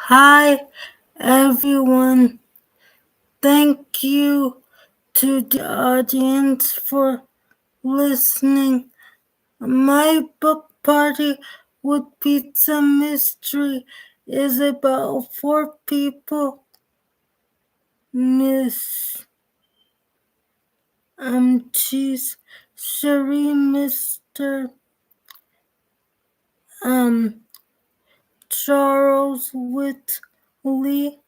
Hi, everyone. Thank you to the audience for listening. My book party with Pizza Mystery is about four people. Miss Cheese, Cherie, Mr. Um Charles Whitley,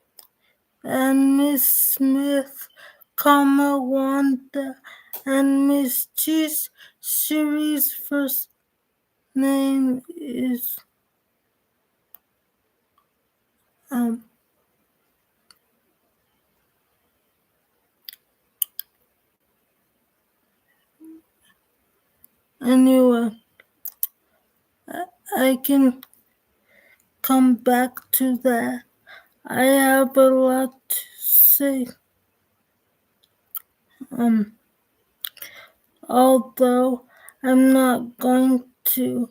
and Miss Smith, Wanda, and Miss Cheese. Cherie's first name is um. Anyway, I can come back to that. I have a lot to say. Um, although I'm not going to.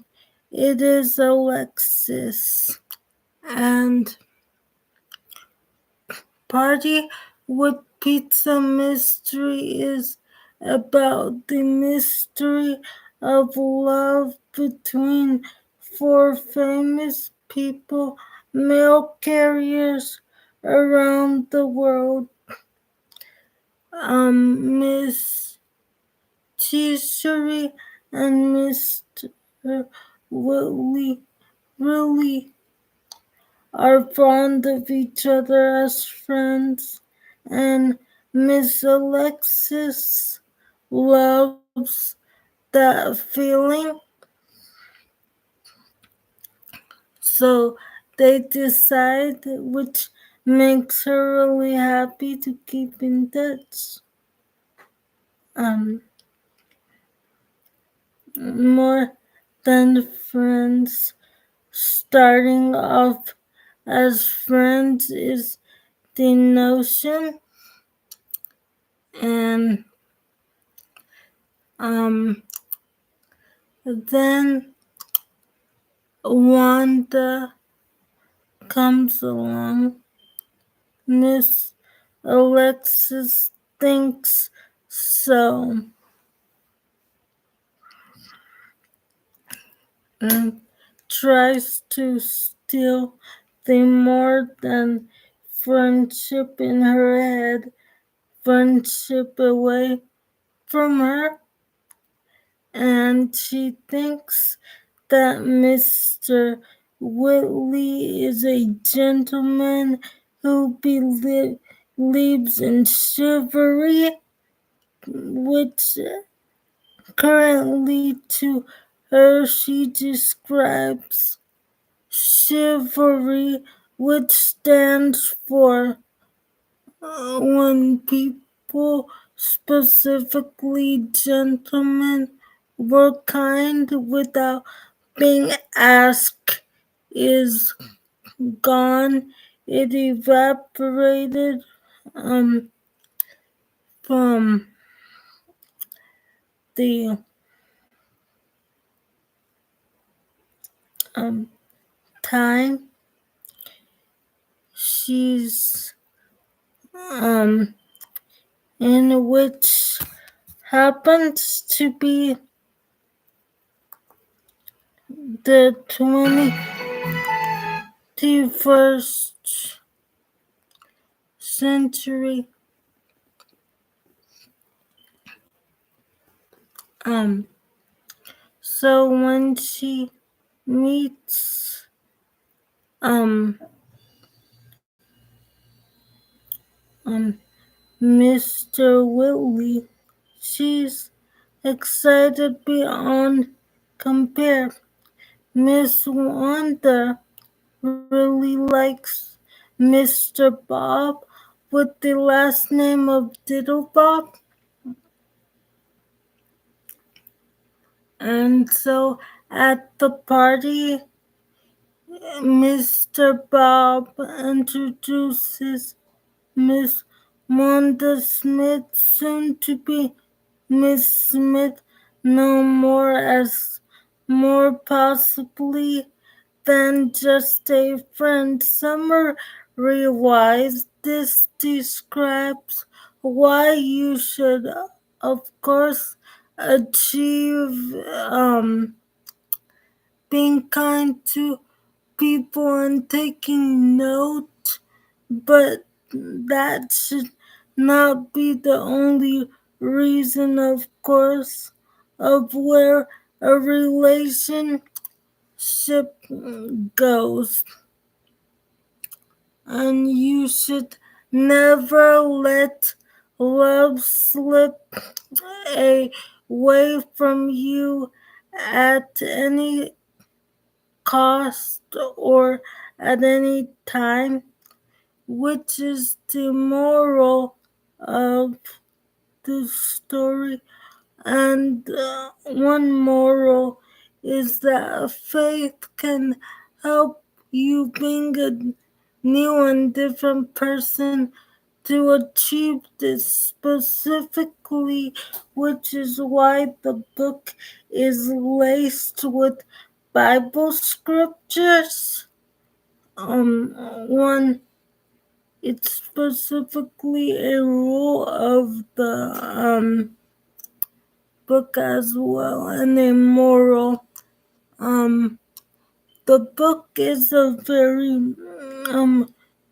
It is Alexis and Party with Pizza Mystery is about the mystery of love between four famous people, mail carriers around the world. Miss Cheesery and Mr. Willie really are fond of each other as friends, and Miss Alexis loves that feeling, so they decide, which makes her really happy, to keep in touch. Um, More than friends, starting off as friends is the notion, and then Wanda comes along. Miss Alexis thinks so and tries to steal the more than friendship in her head, friendship away from her, and she thinks that Mr. Whitley is a gentleman who believes in chivalry, which currently to her she describes chivalry, which stands for when people, specifically gentlemen, were kind without being asked, is gone. It evaporated from the um, time she's um, in, which happens to be the 21st century. Um, so when she meets um, um, Mr. Whitley, she's excited beyond compare. Miss Wanda really likes Mr. Bob with the last name of Diddlebob. And so at the party, Mr. Bob introduces Miss Wanda Smith, soon to be Miss Smith, no more as more possibly than just a friend. Summary-wise, this describes why you should, of course, achieve being kind to people and taking note, but that should not be the only reason, of course, of where a relationship goes. And you should never let love slip away from you at any cost or at any time, which is the moral of the story. And one moral is that faith can help you being a new and different person to achieve this specifically, which is why the book is laced with Bible scriptures. One, it's specifically a rule of the book as well, and a moral. The book is a very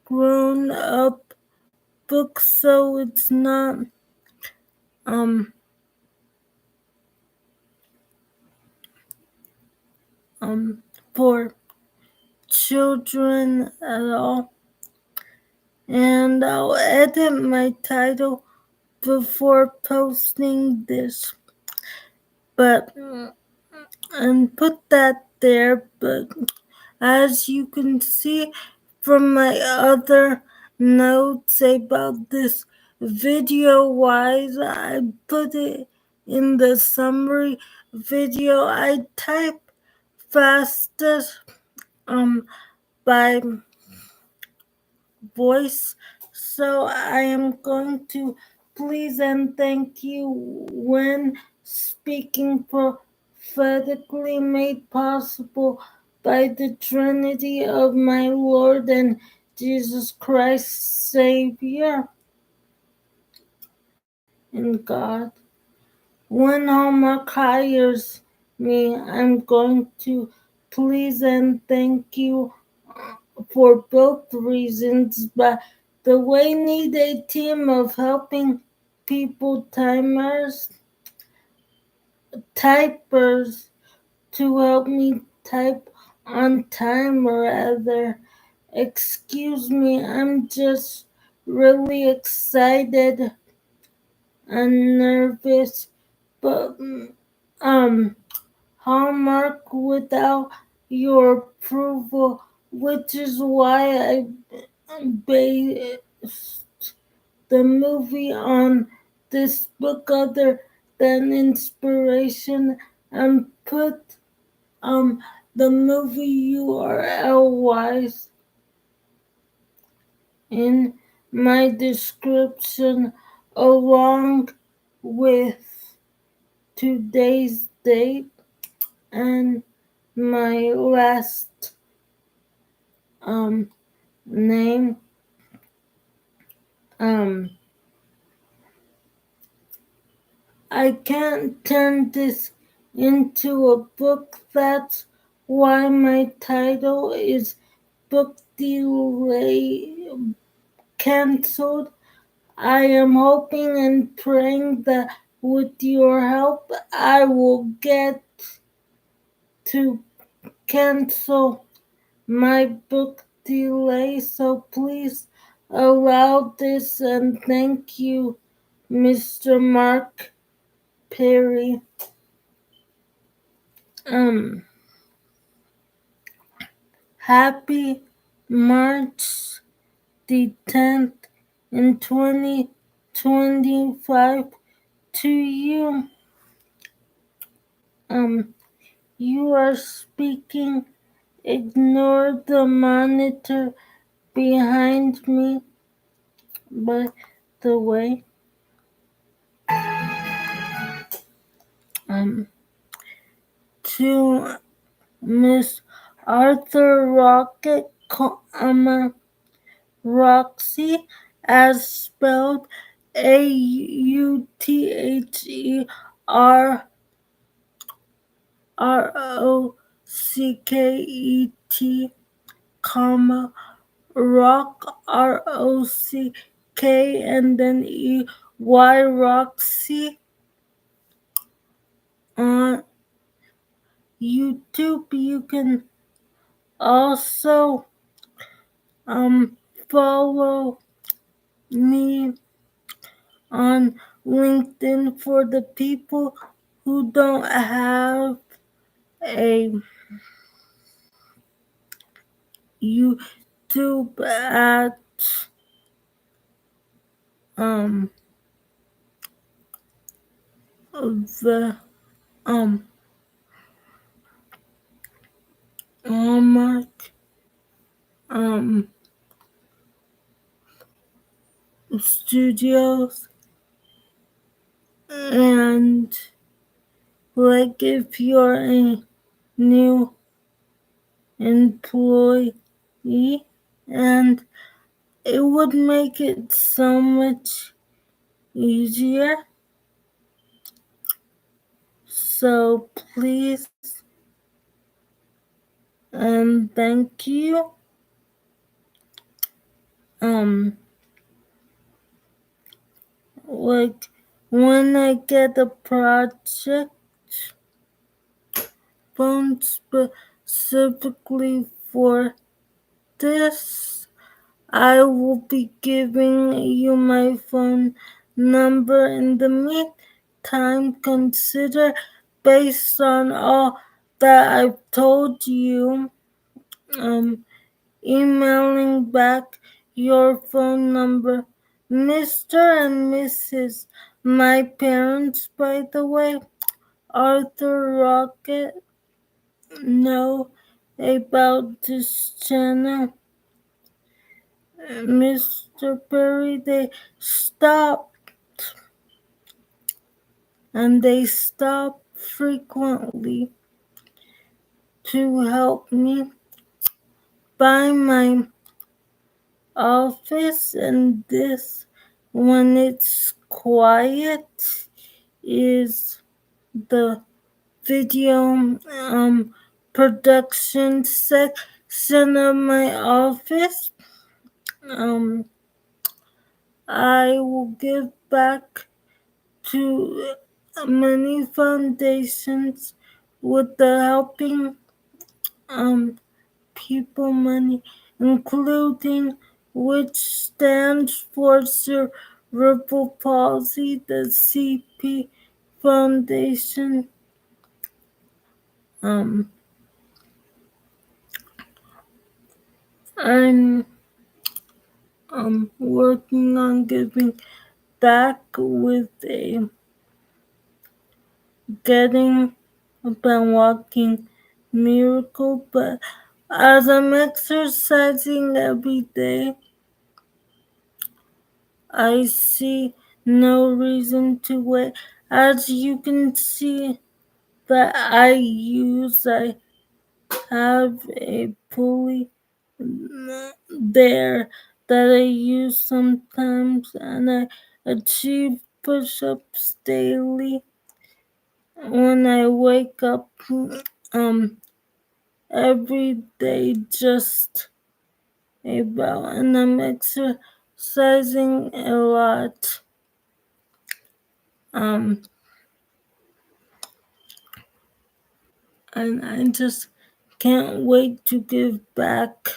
grown up book, so it's not um for children at all. And I'll edit my title before posting this, but and put that there. But as you can see from my other notes about this video wise, I put it in the summary video. I type fastest by voice, so I am going to please and thank you when speaking prophetically made possible by the Trinity of my Lord and Jesus Christ, Savior and God. When Hallmark hires me, I'm going to please and thank you for both reasons, but the way need a team of helping people typers to help me type on time rather. Excuse me, I'm just really excited and nervous, but Hallmark without your approval, which is why I based the movie on this book other than inspiration, and put the movie URL wise in my description along with today's date and my last name. I can't turn this into a book. That's why my title is Book Delay Cancelled. I am hoping and praying that with your help I will get to cancel my book delay. So please allow this, and thank you, Mr. Mark Perry. Happy March the 10th in 2025 to you. You are speaking. Ignore the monitor behind me, by the way. To Miss Arthur Rocket, Roxy, as spelled Autherocket, comma rock ROCK and then Roxy on YouTube. You can also follow me on LinkedIn for the people who don't have a YouTube at um the Hallmark studios, and like if you're a new employee, and it would make it so much easier. So please and thank you. Like when I get a project phone specifically for this, I will be giving you my phone number. In the meantime, consider, based on all that I've told you, emailing back your phone number. Mr. and Mrs. My parents, by the way, Arthur Rocket, know about this channel. Mr. Perry, they stopped, and they stop frequently to help me buy my office, and this, when it's quiet, is the video production section of my office. I will give back to many foundations with the helping people money, including which stands for Cerebral Palsy, the CP Foundation. I'm working on giving back with a getting up and walking miracle, but as I'm exercising every day, I see no reason to wait. As you can see that I have a pulley there that I use sometimes, and I achieve push-ups daily when I wake up every day, just about, and I'm exercising a lot. And I just can't wait to give back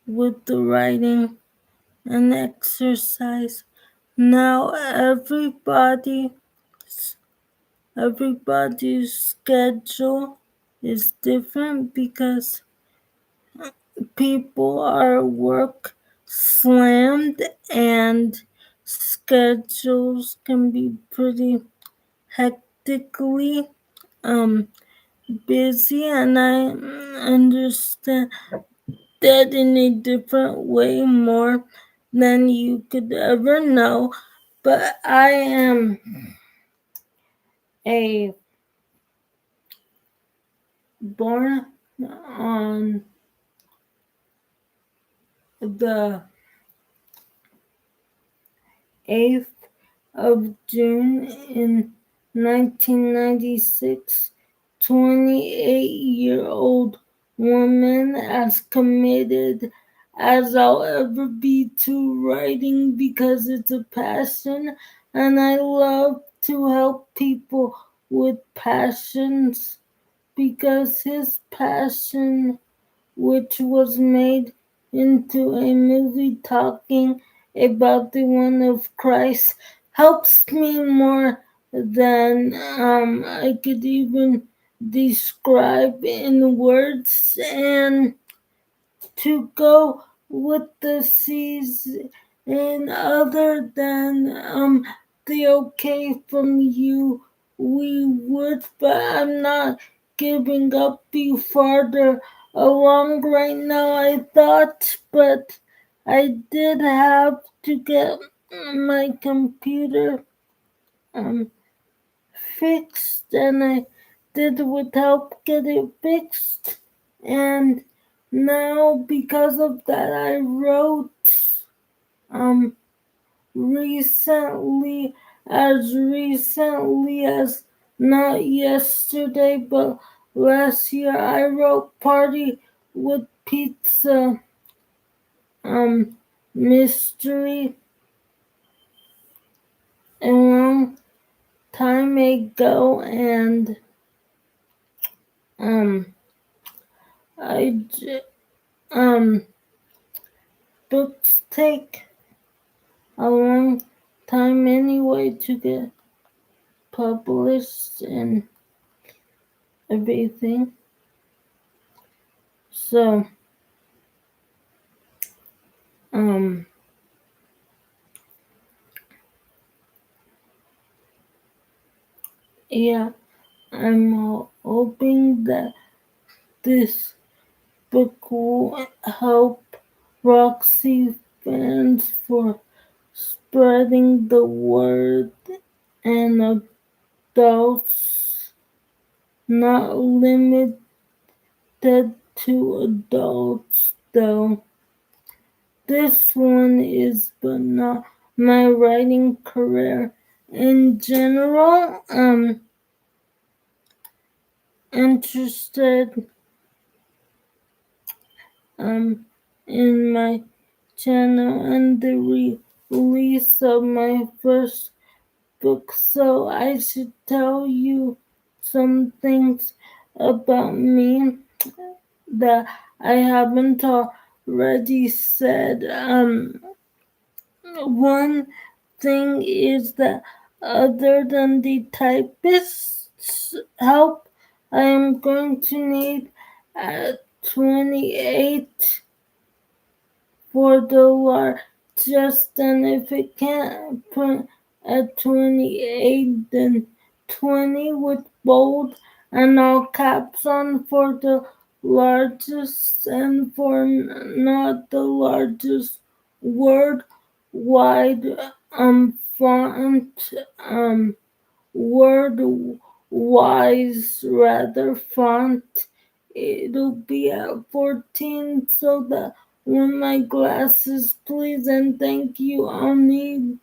with the writing and exercise. Now everybody's schedule is different because people are work slammed, and schedules can be pretty hectically busy, and I understand that in a different way more than you could ever know. But I am a born on the 8th of June in 1996, 28-year-old woman as committed as I'll ever be to writing because it's a passion and I love to help people with passions because his passion, which was made into a movie talking about the one of Christ, helps me more than I could even describe in words. And to go with the season other than the okay from you, we would, but I'm not giving up you farther along right now, I thought, but I did have to get my computer um fixed, and I did with help get it fixed. And now because of that, I wrote um recently, as not yesterday but last year, I wrote Party with Pizza mystery a long time ago, and um I um books take a long time anyway to get published and everything. So um yeah, I'm hoping that this book will help Roxy fans for spreading the word, and adults, not limited to adults though. This one is, but not my writing career in general. Interested in my channel and the release of my first book, so I should tell you some things about me that I haven't already said. One thing is that other than the typist's help, I am going to need 28 for the largest, and if it can't put at 28, then 20 with bold and all caps on for the largest, and for not the largest word, wide font, word wise rather font, it'll be at 14, so that when my glasses, please and thank you, I'll need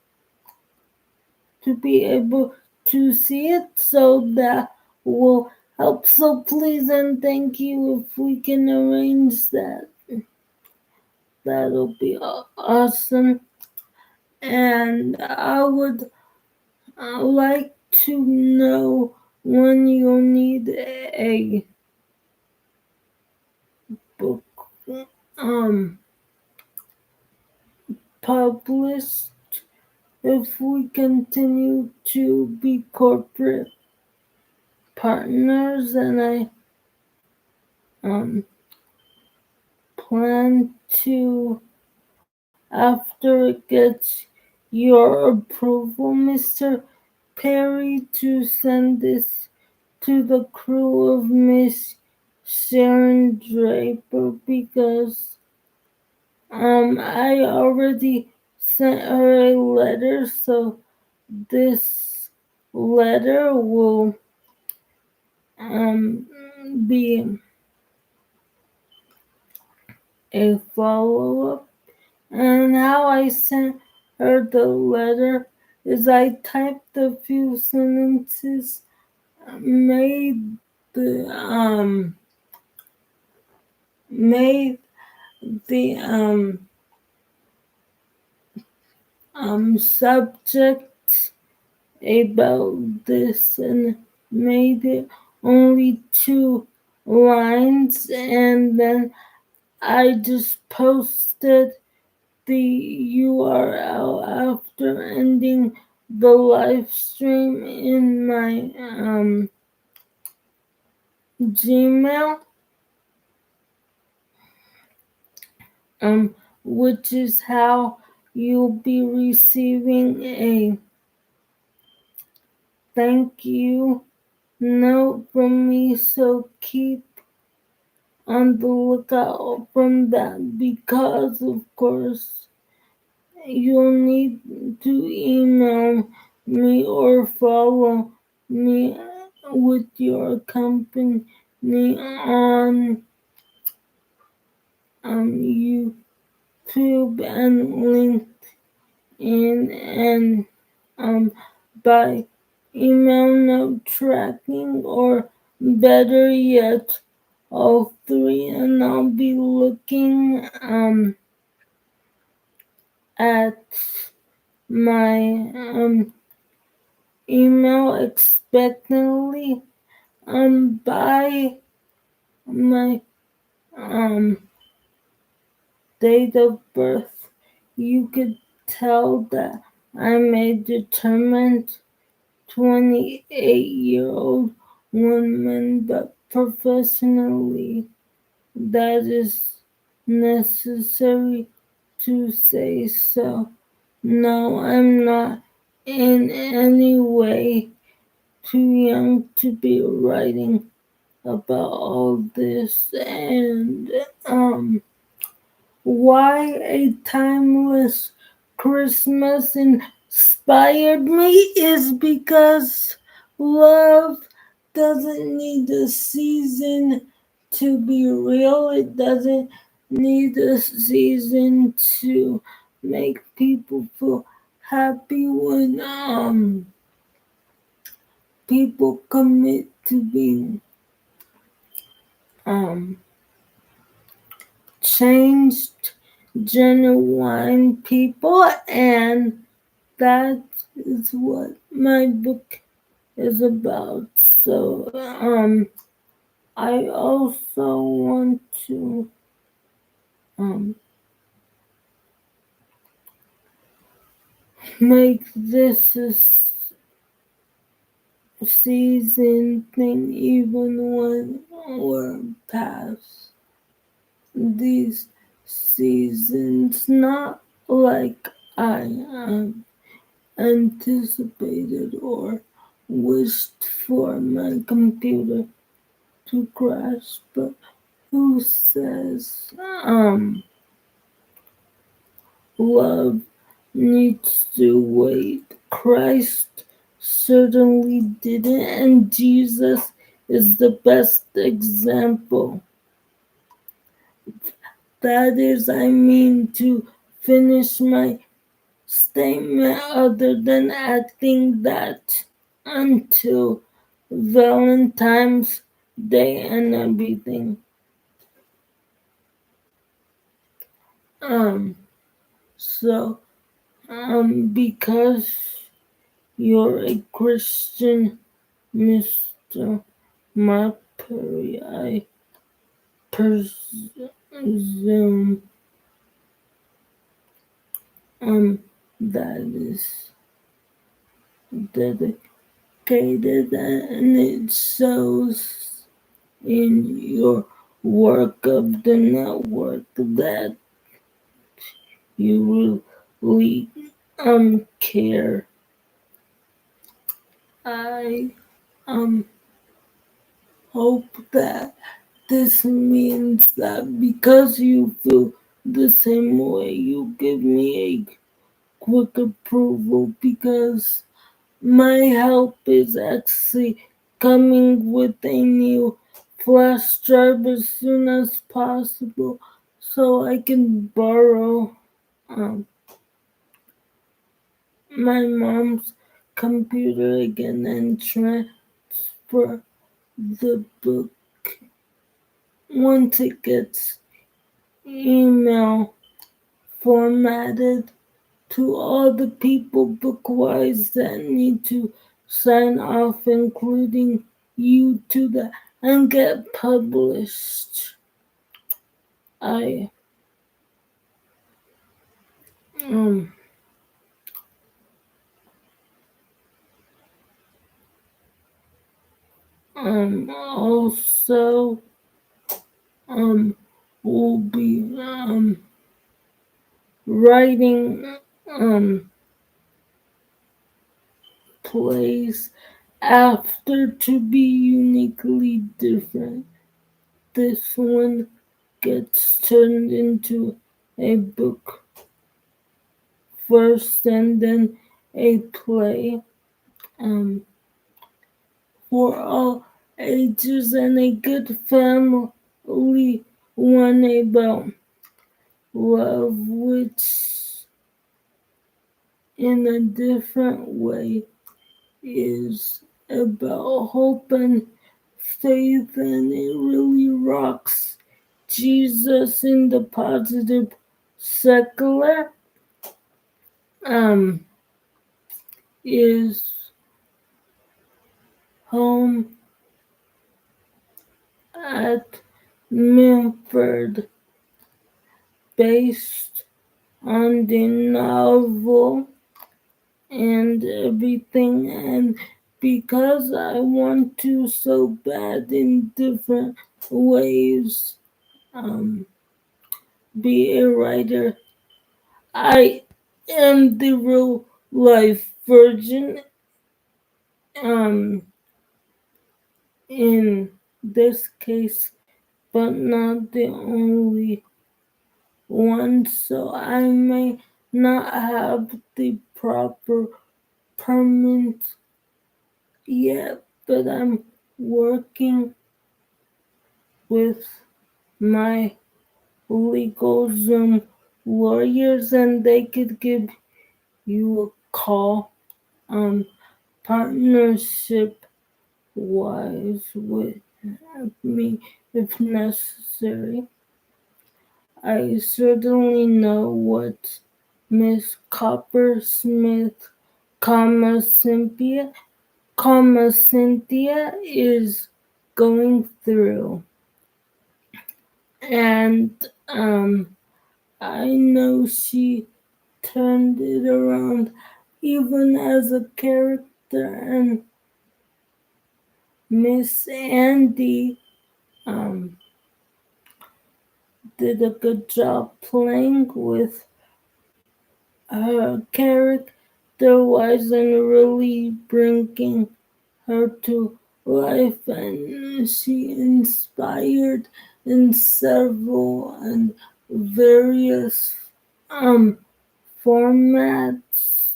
to be able to see it, so that will help. So please and thank you, if we can arrange that, that'll be awesome. And I would like to know when you'll need a book um published, if we continue to be corporate partners, and I plan to, after it gets your approval, Mr. Perry, to send this to the crew of Miss Sharon Draper, because I already sent her a letter, so this letter will be a follow-up. And how I sent her the letter is I typed a few sentences, made the made the subject about this and made it only 2 lines, and then I just posted the URL after ending the live stream in my Gmail, which is how you'll be receiving a thank you note from me. So keep on the lookout from that, because of course you'll need to email me or follow me with your company on YouTube and LinkedIn, and by email note tracking, or better yet, all three. And I'll be looking at my email expectantly by my date of birth. You could tell that I'm a determined 28-year-old woman, but professionally that is necessary to say so. No, I'm not in any way too young to be writing about all this. And why a timeless Christmas inspired me is because love doesn't need a season to be real. It doesn't need a season to make people feel happy. When people commit to being changed, genuine people, and that is what my book is about. So I also want to make this a season thing, even when we're past these seasons, not like I anticipated or wished for my computer to crash, but who says love needs to wait? Christ certainly didn't, and Jesus is the best example. That is, I mean, to finish my statement, other than acting that until Valentine's Day and everything. So because you're a Christian, Mr. Mark Perry, I presume that is dedicated, and it shows in your work of the network that you really care. I hope that this means that because you feel the same way, you give me a quick approval, because my help is actually coming with a new flash drive as soon as possible so I can borrow um, my mom's computer again and transfer the book once it gets email formatted to all the people bookwise that need to sign off, including you, to the and get published. I um also um will be writing plays after to be uniquely different. This one gets turned into a book first and then a play um, for all ages and a good family one about love, which in a different way is about hope and faith, and it really rocks Jesus in the positive secular um is home at Milford, based on the novel and everything, and because I want to so bad in different ways be a writer. I am the real life version in this case, but not the only one, so I may not have the proper permit yet, but I'm working with my legal Zoom lawyers and they could give you a call partnership wise with me if necessary. I certainly know what Miss Coppersmith, Cynthia is going through. And I know she turned it around even as a character, and Miss Andy did a good job playing with her character wise and really bringing her to life, and she inspired in several and various um formats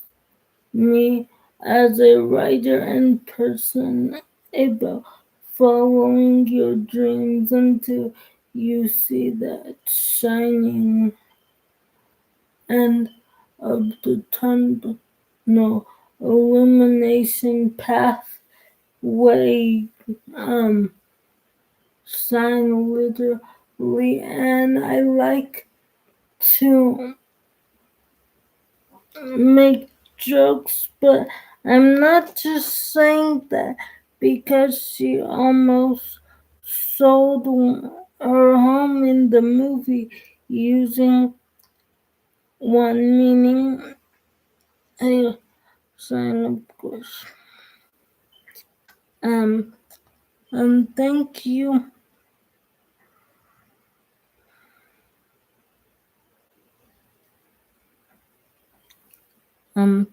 me as a writer and person about following your dreams until you see that shining end of the tunnel illumination pathway sign literally. And I like to make jokes, but I'm not just saying that because she almost sold her home in the movie using one meaning a sign, of course. Um, thank you. Um,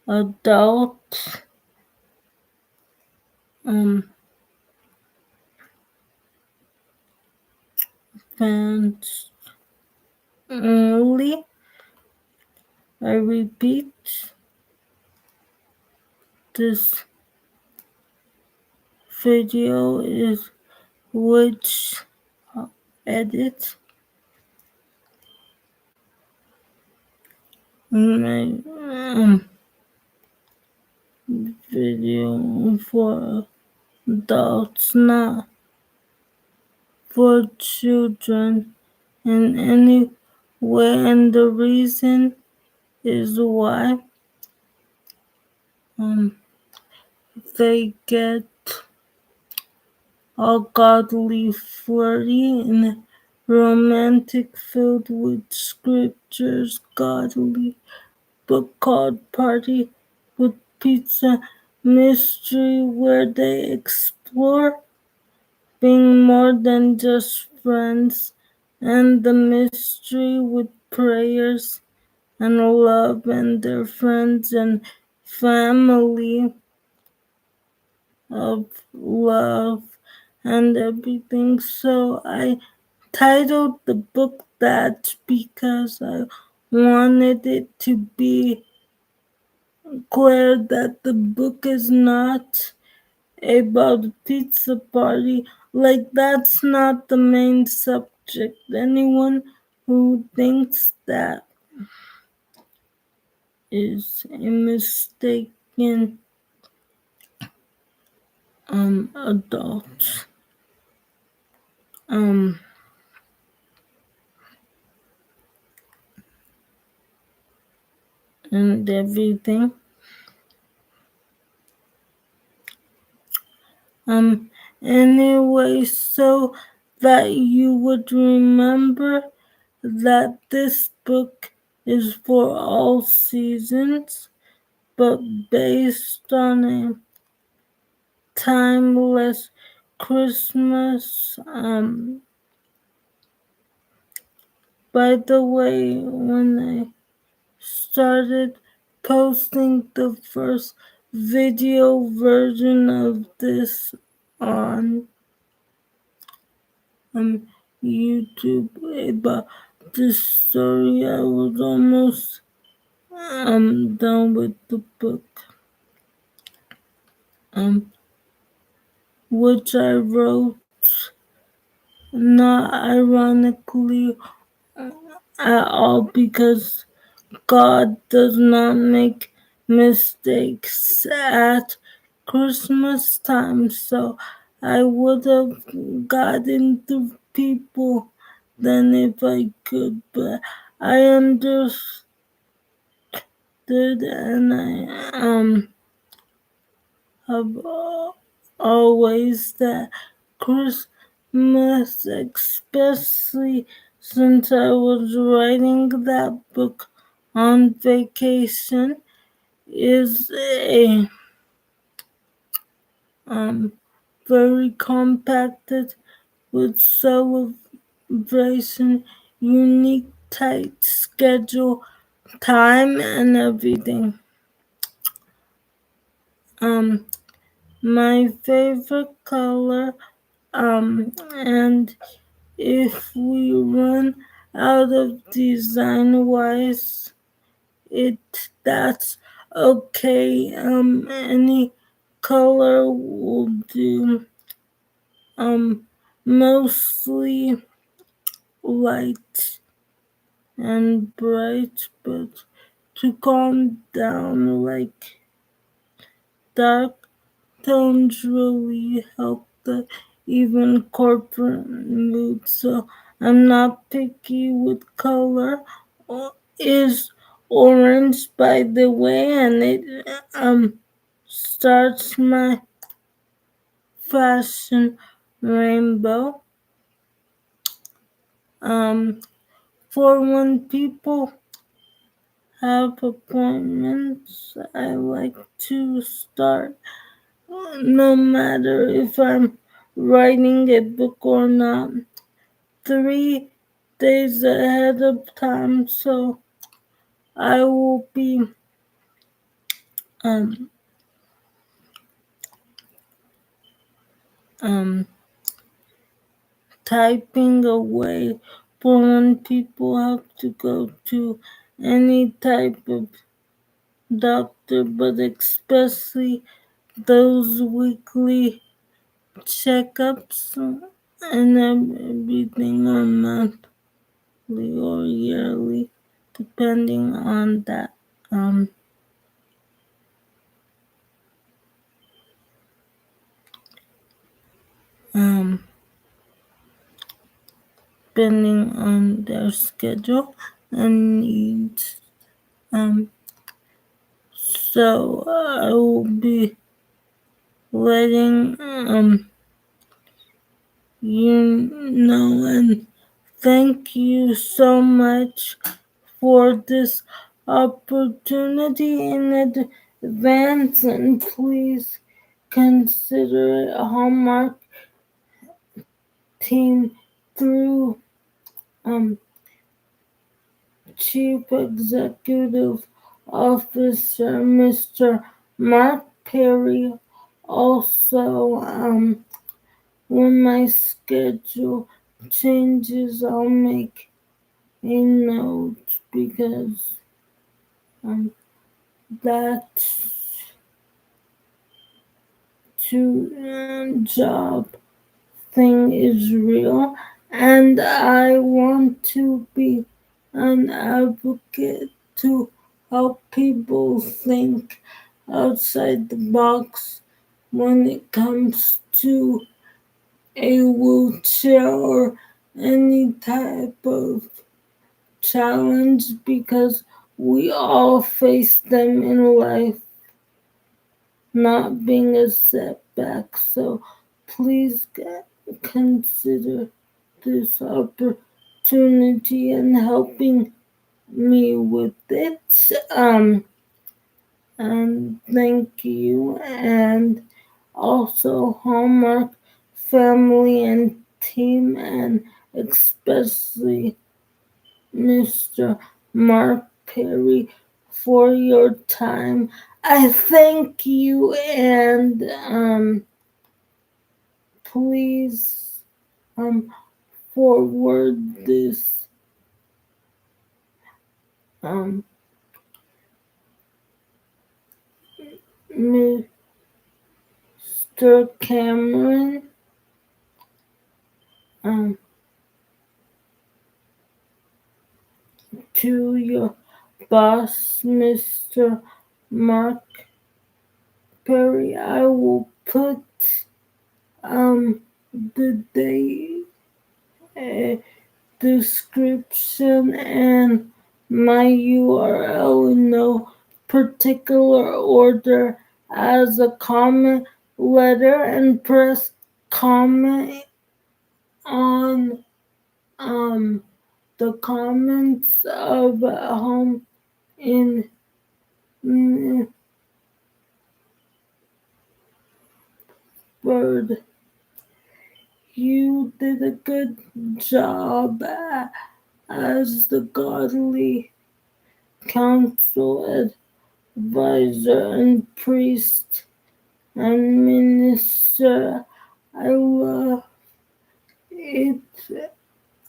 adult, um, fans only. I repeat, this video is which edit my video for adults, not for children in any way, and the reason is why um, they get all godly, flirty, and romantic, filled with scriptures, godly book called Party with Pizza Mystery, where they explore being more than just friends, and the mystery with prayers and love and their friends and family of love and everything. So I titled the book that because I wanted it to be clear that the book is not about a pizza party. Like, that's not the main subject. Anyone who thinks that is a mistaken adult. Um and everything. Um anyway, so that you would remember that this book is for all seasons, but based on a timeless Christmas. By the way, when I started posting the first video version of this on YouTube about this story, I was almost done with the book, which I wrote not ironically at all, because God does not make mistakes at Christmas time. So I would have gotten through people than if I could, but I understood, and I have always that Christmas, especially since I was writing that book on vacation, is a very compacted with celebration, unique, tight schedule, time, and everything. My favorite color, and if we run out of design wise, that's okay. Any color will do. Mostly light and bright, but to calm down, like dark tones really help the even corporate mood. So I'm not picky with color. Is orange, by the way, and it starts my fashion rainbow. For when people have appointments, I like to start, no matter if I'm writing a book or not, 3 days ahead of time. So I will be um um typing away for when people have to go to any type of doctor, but especially those weekly checkups and everything are monthly or yearly, depending on that. Um, um, Depending on their schedule and needs. Um, so I will be letting you know, and thank you so much for this opportunity in advance, and please consider it Hallmark team through um, Chief Executive Officer Mr. Mark Perry. Also, when my schedule changes, I'll make a note because um, that job thing is real, and I want to be an advocate to help people think outside the box when it comes to a wheelchair or any type of challenge, because we all face them in life, not being a setback. So please consider this opportunity and helping me with it. And thank you. And also, Hallmark family and team, and especially Mr. Mark Perry, for your time. I thank you, and please um, forward this um, Mr. Cameron um, to your boss, Mr. Mark Perry. I will put the date, description, and my URL in no particular order as a comment letter, and press comment on the comments of home in Bird. You did a good job as the godly counsel, advisor, and priest and minister. I love it.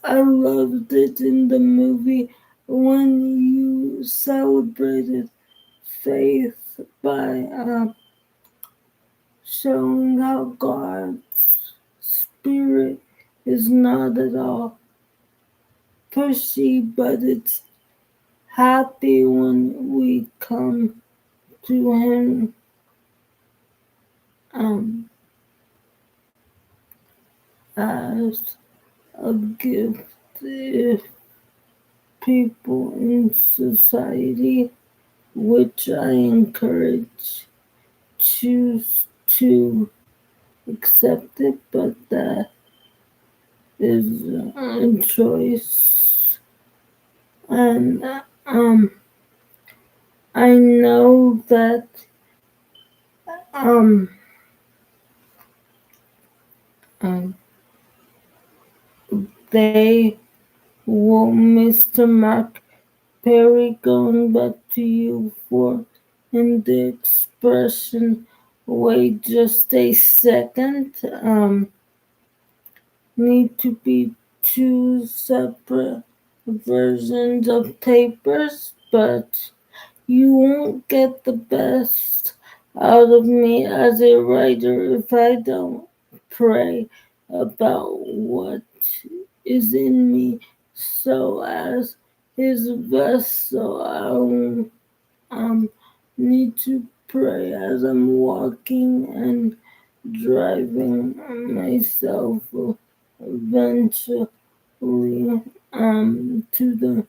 I loved it in the movie when you celebrated faith by showing how God's Spirit is not at all pushy, but it's happy when we come to Him as a gift. If people in society, which I encourage, choose to accept it, but that is a choice. And I know that um, um, they will, Mr. Mark Perry, going back to you for in the expression. Wait just a second. Need to be two separate versions of papers, but you won't get the best out of me as a writer if I don't pray about what is in me so as his vessel. I need to pray as I'm walking and driving myself eventually to the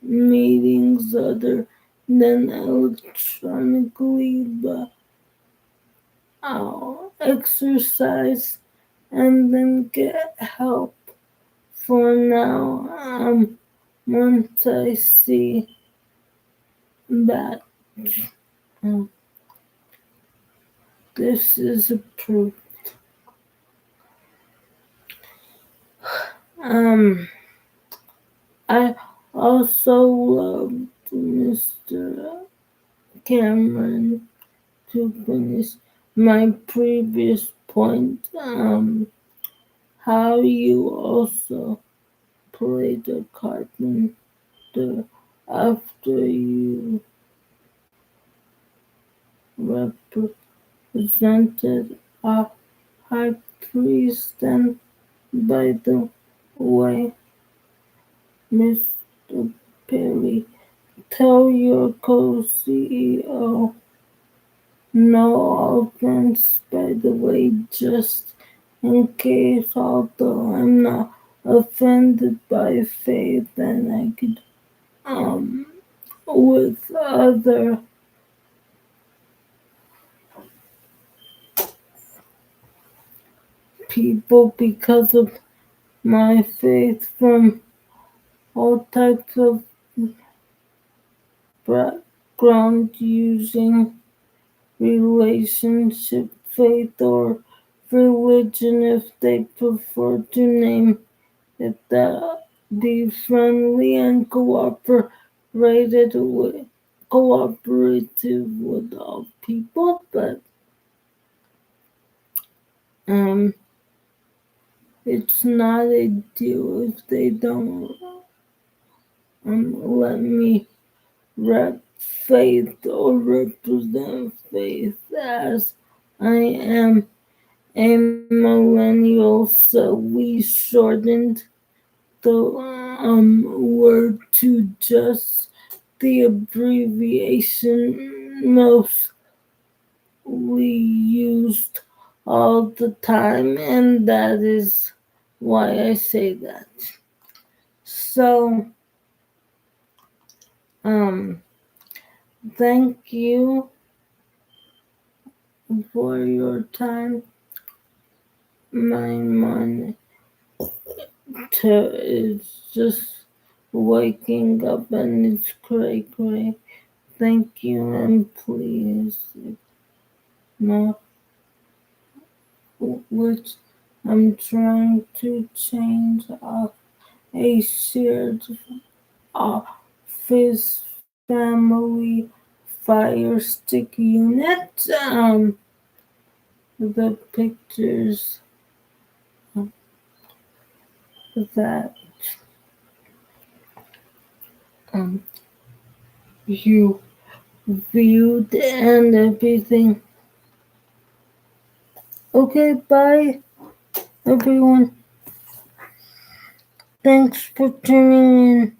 meetings other than electronically, but I'll exercise and then get help. For now, once I see that um, this is approved, um, I also loved Mr. Cameron to finish my previous point. How you also played a carpenter after you represented a high priest. And by the way, Mr. Perry, tell your co-CEO no offense, by the way, just in case, although I'm not offended by faith, and I could, with other people because of my faith from all types of background using relationship, faith, or religion if they prefer to name it that. Be friendly and cooperative with all people, but um, it's not ideal if they don't let me rep faith or represent faith as I am a millennial, so we shortened the word to just the abbreviation mostly used all the time, and that is why I say that. So, um, thank you for your time. My monitor is just waking up and it's cray cray. Thank you, and please ignore which I'm trying to change off a shared office family fire stick unit. The pictures that um, you viewed and everything. Okay, bye everyone. Thanks for tuning in.